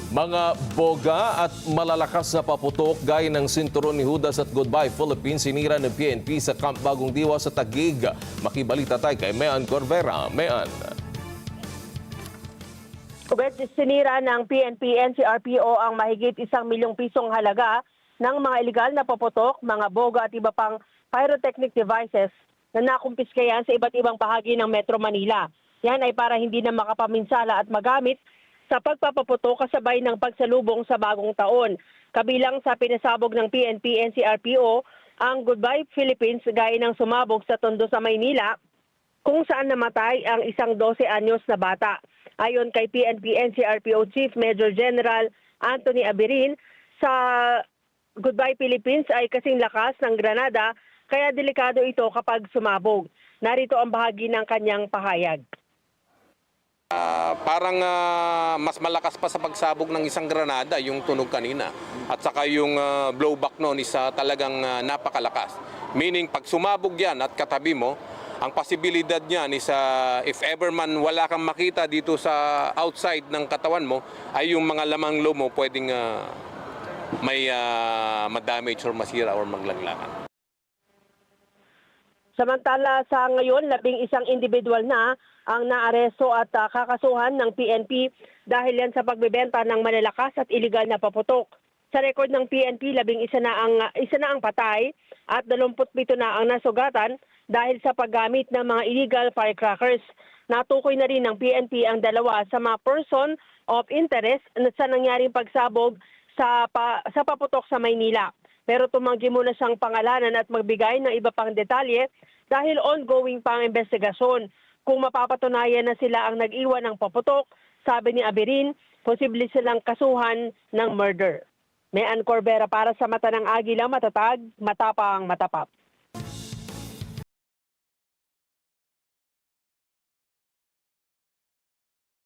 Mga boga at malalakas na paputok gaya ng sinturon ni Judas at Goodbye Philippines sinira ng PNP sa Camp Bagong Diwa sa Taguig. Makibalita tayo kay Mean Corvera. Mean. Kubet, sinira ng PNP NCRPO ang mahigit 1 milyong pisong halaga ng mga ilegal na paputok, mga boga at iba pang pyrotechnic devices na nakumpiskayan sa iba't ibang bahagi ng Metro Manila. Yan ay para hindi na makapaminsala at magamit sa pagpapaputok kasabay ng pagsalubong sa bagong taon. Kabilang sa pinasabog ng PNP NCRPO ang Goodbye Philippines gaya ng sumabog sa Tondo sa Maynila kung saan namatay ang isang 12 anyos na bata. Ayon kay PNP NCRPO Chief Major General Anthony Abirin, sa Goodbye Philippines ay kasing lakas ng granada kaya delikado ito kapag sumabog. Narito ang bahagi ng kanyang pahayag. Parang mas malakas pa sa pagsabog ng isang granada yung tunog kanina. At saka yung blowback noon is talagang napakalakas. Meaning pag sumabog yan at katabi mo, ang posibilidad niyan is if ever man wala kang makita dito sa outside ng katawan mo, ay yung mga lamang loob mo pwedeng may ma-damage or masira or maglanglangan. Samantala sa ngayon, 11 individual na ang naaresto at kakasuhan ng PNP dahil yan sa pagbebenta ng malalakas at iligal na paputok. Sa record ng PNP, 11 na ang patay at 27 na ang nasugatan dahil sa paggamit ng mga illegal firecrackers. Natukoy na rin ng PNP ang dalawa sa mga person of interest sa nangyaring pagsabog sa paputok sa Maynila. Pero tumanggi muna siyang pangalanan at magbigay ng iba pang detalye dahil ongoing pa ang investigasyon. Kung mapapatunayan na sila ang nag-iwan ng paputok, sabi ni Abirin, posible silang kasuhan ng murder. Mean Corvera para sa Mata ng Agila, matatag, matapang, matapat.